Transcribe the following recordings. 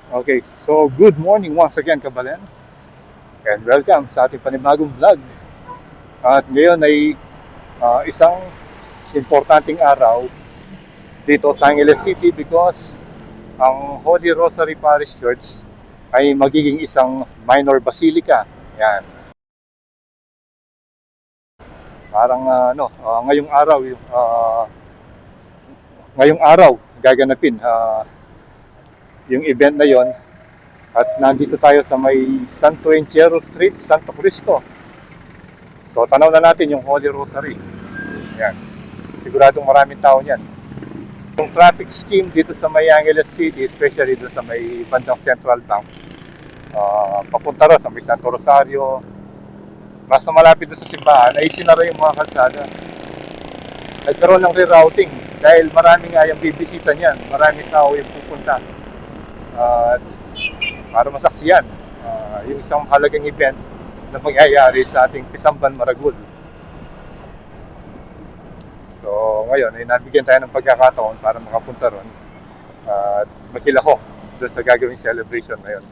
Okay, so good morning once again, Kabalen, and welcome sa ating panibagong vlog. At ngayon ay isang importanteng araw dito sa Angeles City because ang Holy Rosary Parish Church ay magiging isang Minor Basilica. Yan. Parang ngayong araw gaganapin yung event na yon. At nandito tayo sa may Santo Encierro Street, Santo Cristo. So tanaw na natin yung Holy Rosary. Yan. Siguradong maraming tao niyan. Yung traffic scheme dito sa may Angeles City, especially dito sa may bandang Central Bank, papunta rin sa may Santo Rosario, basta malapit doon sa simbahan, ay sinara yung mga kalsada. Nagkaroon ng rerouting dahil marami nga yung bibisita niyan, maraming tao yung pupunta. Para masaksiyan yung isang mahalagang event na mangyayari sa ating Pisamban Maragul. So ngayon ay nabigyan tayo ng pagkakataon para makapunta ron at makilahok doon sa gagawing celebration ngayon.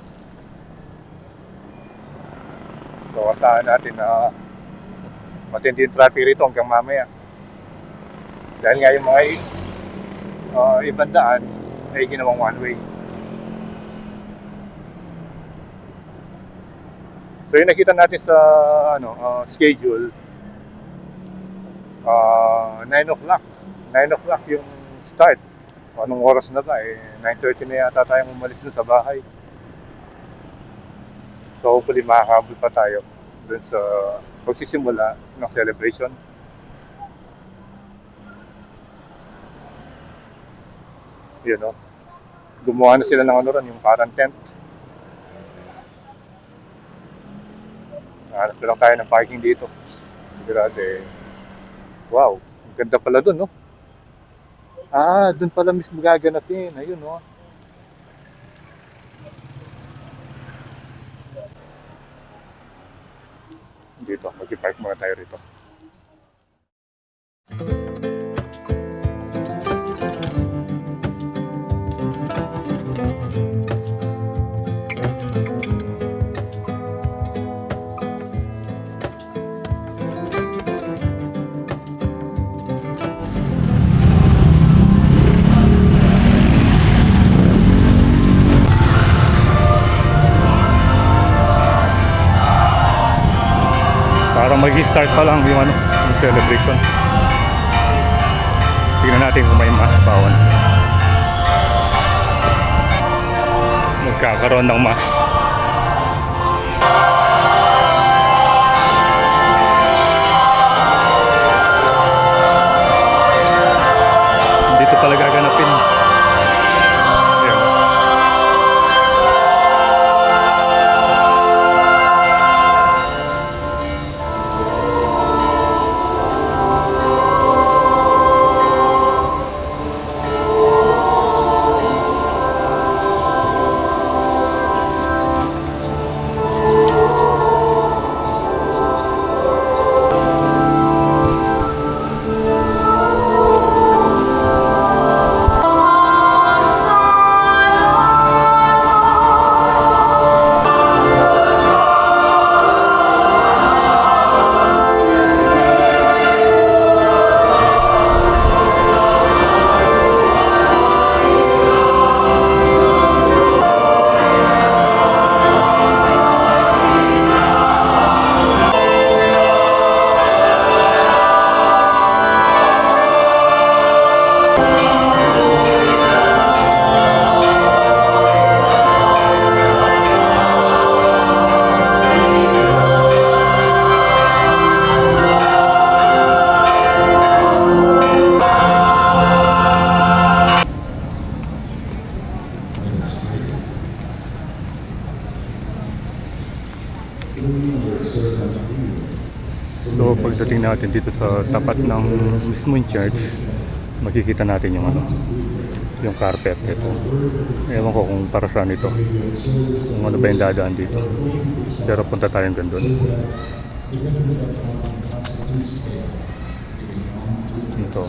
So asahan natin na matindi yung traffic rito hanggang mamaya. Dahil nga yung mga ibang daan ay ginawang one way. So yung nakita natin sa schedule, 9 o'clock. 9 o'clock yung start. Anong oras na ba? 9:30 na yata tayong umalis dun sa bahay. So hopefully makakabot pa tayo dun sa pagsisimula ng celebration. Yun, no? Gumawa na sila ng yung parang tent. Hanap lang tayo ng parking dito. Grabe. Wow, ang ganda pala dun, no? Dun pala mismo gaganapin. Ayun, no? Dito, mag-park muna tayo rito. Parang mag-start pa lang yung celebration. Tingnan natin kung may mass pa o magkakaroon ng mass. Dito pala gaganapin. So pagdating natin dito sa tapat ng mismong church, makikita natin yung yung carpet ito. Ewan ko kung para saan ito, kung ano ba yung dadaan dito, pero punta tayo doon. Ito.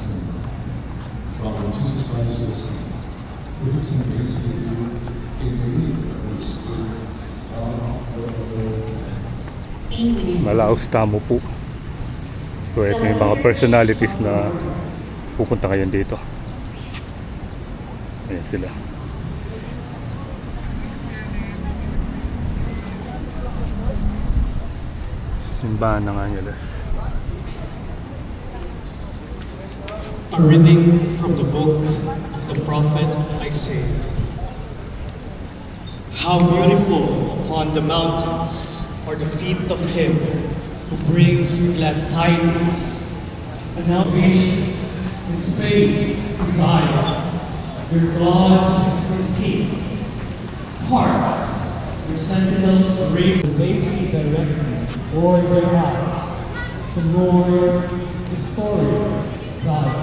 Malaos tamo po. So ito yung mga personalities na pupunta ngayon dito. Ayan sila. Simbahan ng Angeles. A reading from the book of the prophet Isaiah. How beautiful upon the mountains are the feet of him who brings glad tidings, an salvation, and say to Zion, your God is King. Hark, your sentinels raise the lazy directly o'er their eyes. The Lord is story, God.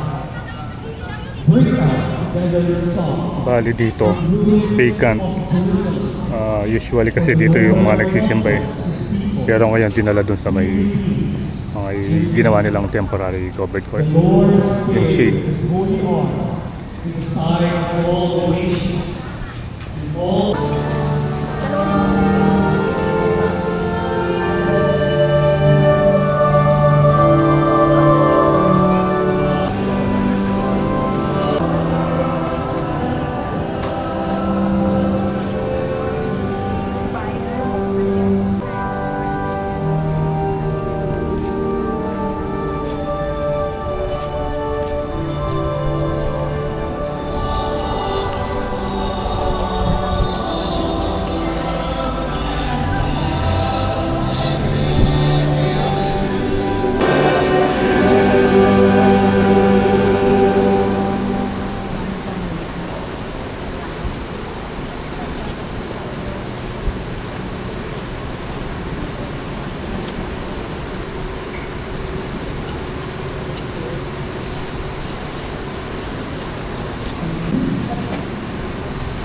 Bring out together song. Bali dito, vacant. Usually kasi dito yung mga nagsisimba eh. Pero ngayon dinala dun sa may ginawa nilang temporary covered court. Yung shade.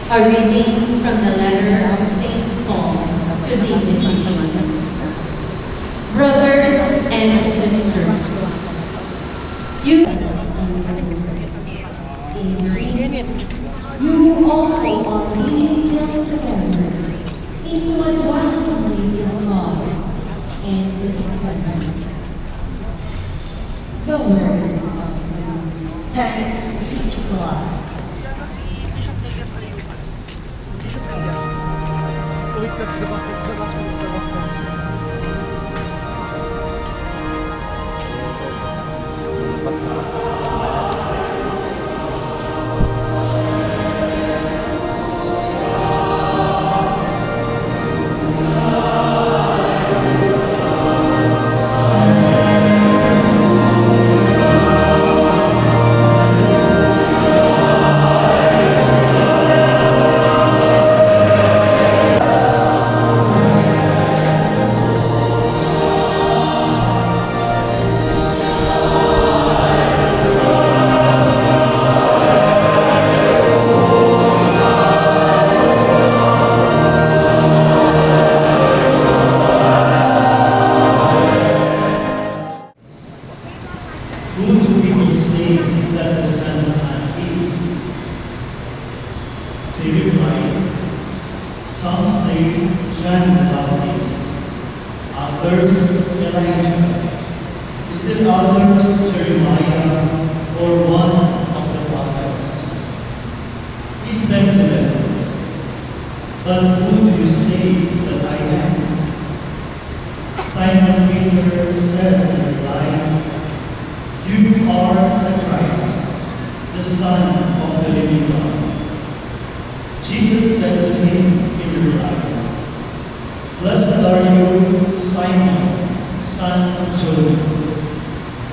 A reading from the letter of St. Paul to the Ephesians. Brothers and sisters, you also are being built together into a dwelling place of God in the Spirit. The word of the Lord. Thanks be to God. Some say John the Baptist, others Elijah, still others Jeremiah, or one of the prophets. He said to them, "But who do you say that I am?" Simon Peter said in reply, "You are the Christ, the Son of the living God." Jesus said to him in reply, "Blessed are you, Simon, son of Jonah,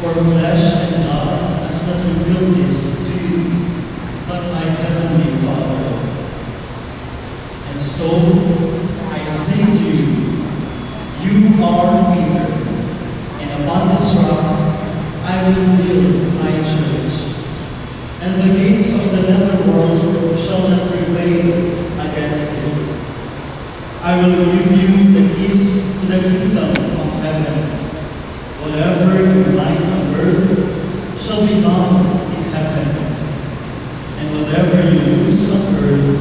for flesh and blood has not revealed this to you, but my heavenly Father. And so I say to you, you are Peter, and upon this rock I will build my church, and the gates of the netherworld shall not prevail against it. I will give you the keys to the kingdom of heaven. Whatever you bind on earth shall be bound in heaven, and whatever you loose on earth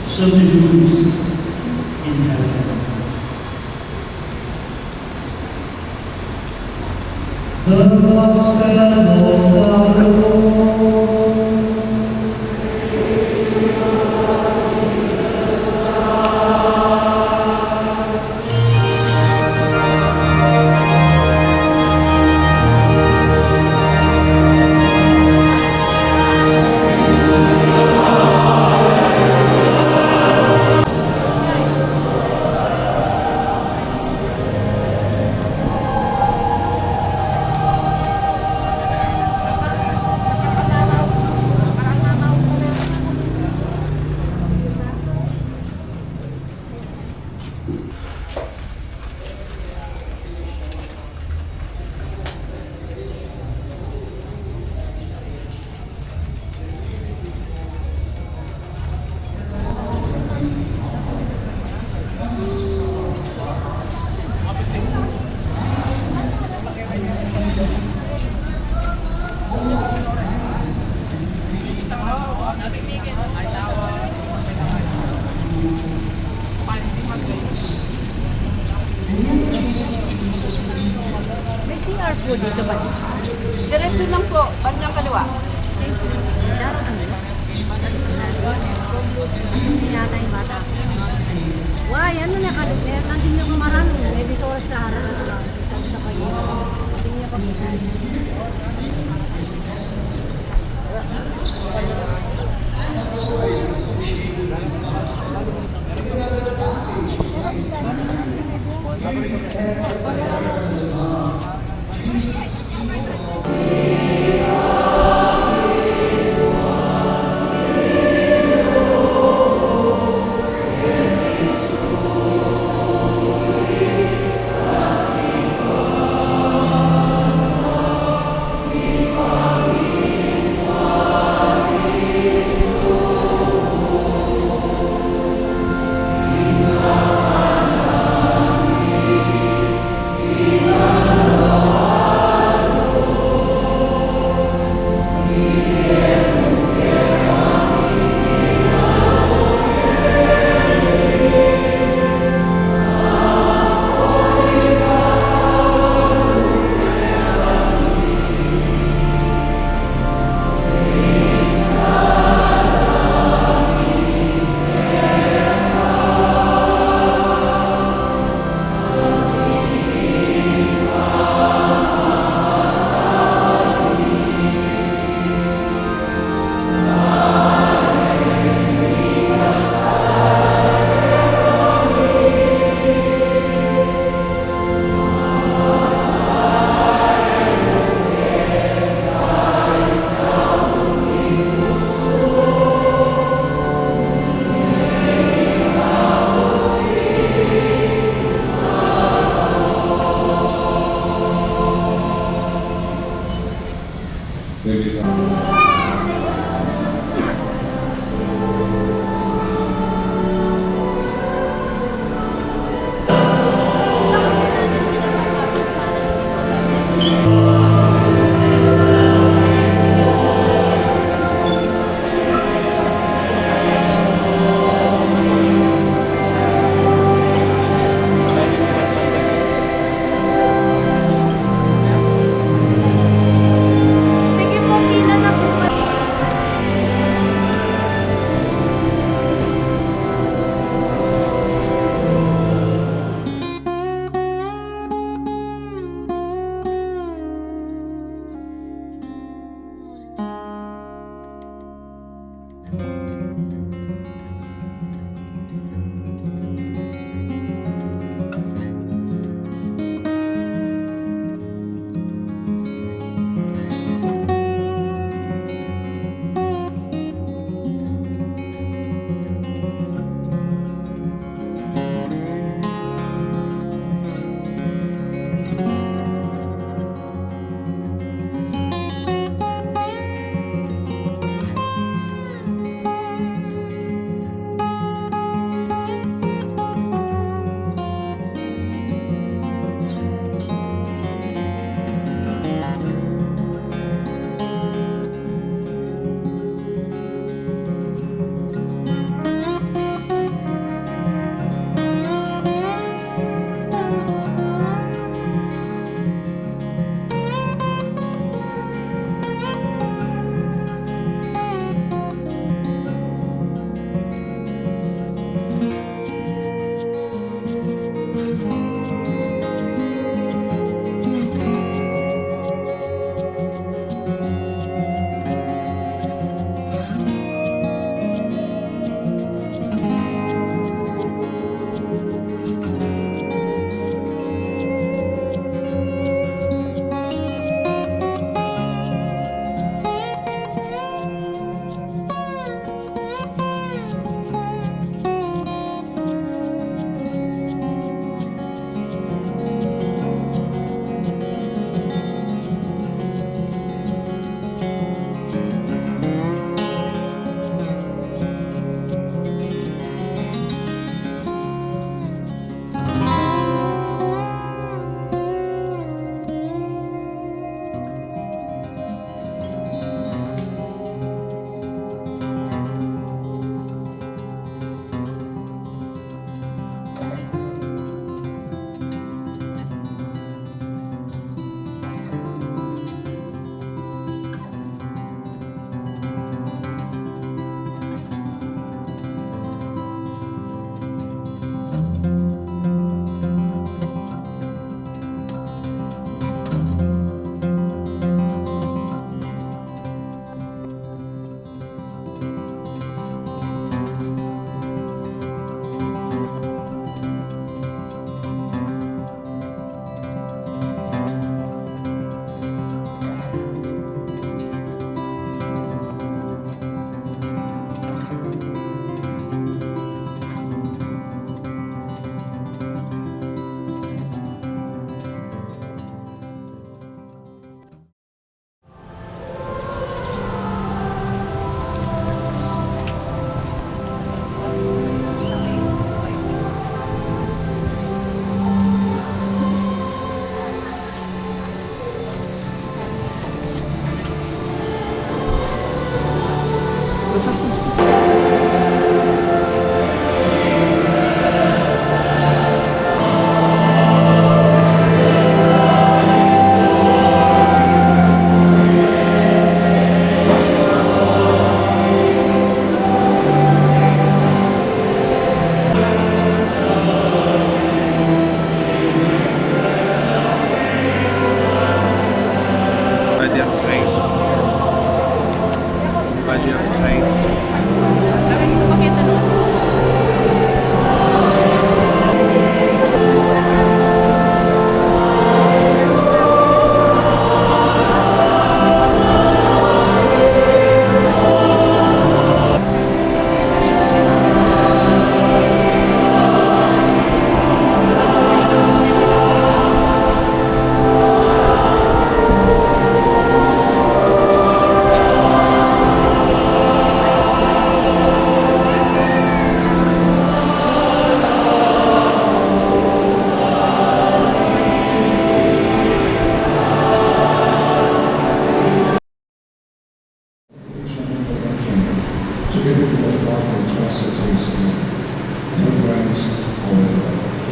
shall be loosed in heaven." Gospel of the Lord. May CR po dito ba? Diretso lang po, bandang kaliwa. Yata yung bata. Why, ano na kalugner? Nandun yung marami. May bisoras sa harap na lang. Sa kayo. Hindi niya pa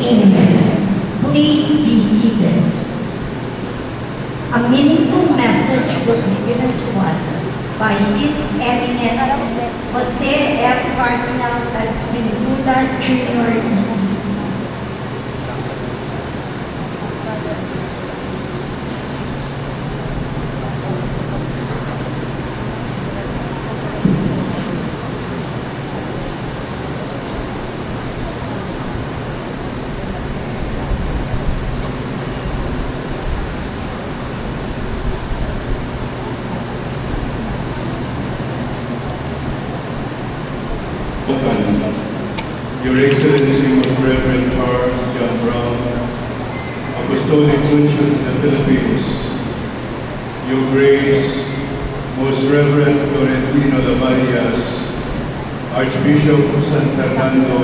Amen. Please be seated. A meaningful message will be given to us by His Eminence Jose F. Cardinal Pinguda Jr. Your Excellency, Most Reverend Charles John Brown, Apostolic Nuncio in the Philippines, Your Grace, Most Reverend Florentino Lavarias, Archbishop of San Fernando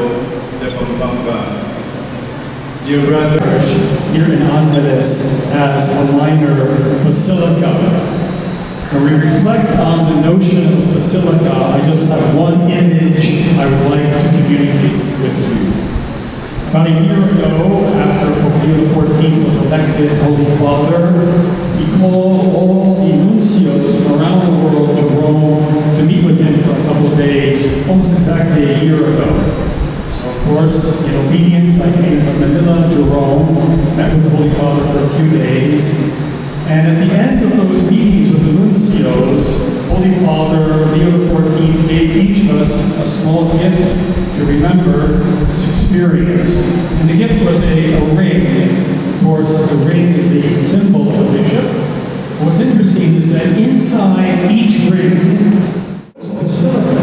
de Pampanga, dear brother, Parish here in Angeles as a minor basilica. When we reflect on the notion of basilica, I just have one image I would like to communicate with you. About a year ago, after Pope Leo XIV was elected Holy Father, he called all the nuncios from around the world to Rome to meet with him for a couple of days, almost exactly a year ago. So, of course, in obedience, I came from Manila to Rome, met with the Holy Father for a few days, and at the end of those meetings with the nuncios, Holy Father Leo XIV gave each of us a small gift to remember this experience. And the gift was a ring. Of course, the ring is a symbol of the bishop. What's interesting is that inside each ring is a basilica.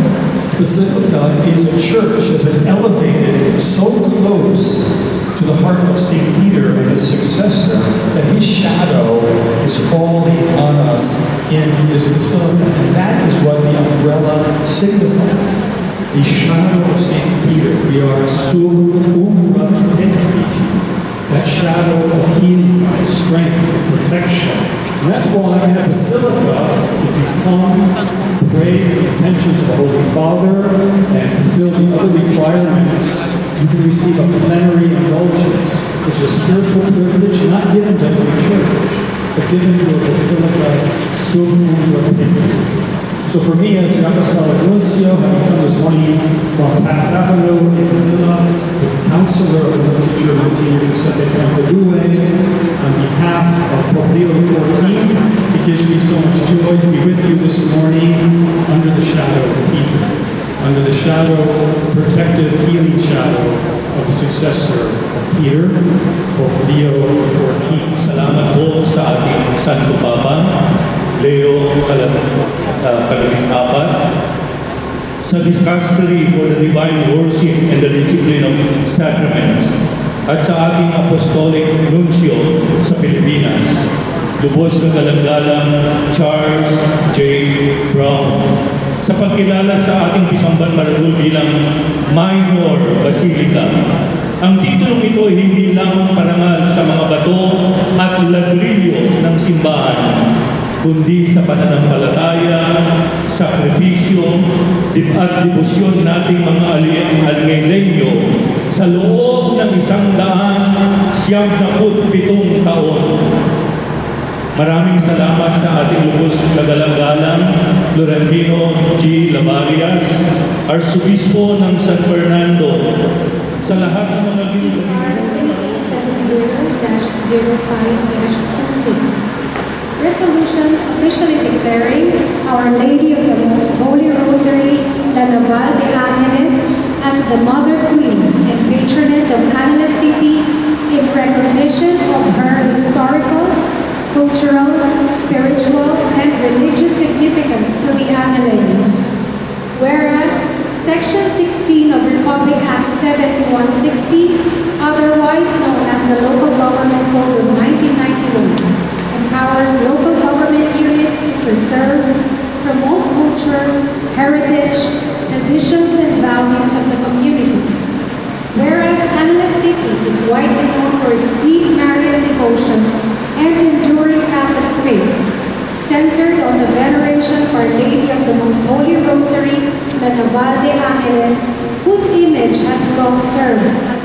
Basilica is a church that's been elevated so close to the heart of St. Peter and his successor that his shadow is falling on us in this basilica. And that is what the umbrella signifies. The shadow of St. Peter. We are sub umbra petri. That shadow of healing, strength, protection. And that's why in a basilica, if you come, pray for the intentions of the Holy Father, and fulfill the other requirements, you can receive a plenary indulgence, which is a spiritual privilege not given to every church, but given to a basilica sub umbra petri. So for me, as the Apostolic Nuncio, having come this morning from Pampanga in Manila, the counselor of the Nuncio Giuseppe Campadue, on behalf of Pope Leo XIV, it gives me so much joy to be with you this morning under the shadow of Peter, under the shadow, protective, healing shadow of the successor of Peter, Pope Leo XIV. Salamat po sa ating Santo Papa, Leo XIV, sa Dicastery for the Divine Worship and the Discipline of Sacraments, at sa ating Apostolic Nuncio sa Pilipinas, lubos na galang-galang Charles J. Brown, sa pagkilala sa ating Pisamban Maragul bilang Minor Basilica. Ang titulong ito ay hindi lamang parangal sa mga bato at ladrilyo ng simbahan, kundi sa pananampalataya, sakripisyo, at debosyon nating mga Alinglenyo sa loob ng 197 taon. Maraming salamat sa ating lubos na galang-galang Florentino G. Lavarias, Arsobispo ng San Fernando, sa lahat ng mga Resolution officially declaring Our Lady of the Most Holy Rosary, La Naval de Angeles, as the Mother Queen and Patroness of Angeles City in recognition of her historical, cultural, spiritual, and religious significance to the Angelenos. Whereas, Section 16 of Republic Act 7160, otherwise known as the Local Government Code of 1991, empowers local government units to preserve, promote culture, heritage, traditions, and values of the community. Whereas Angeles City is widely known for its deep Marian devotion and enduring Catholic faith, centered on the veneration for Our Lady of the Most Holy Rosary, La Naval de Angeles, whose image has long served as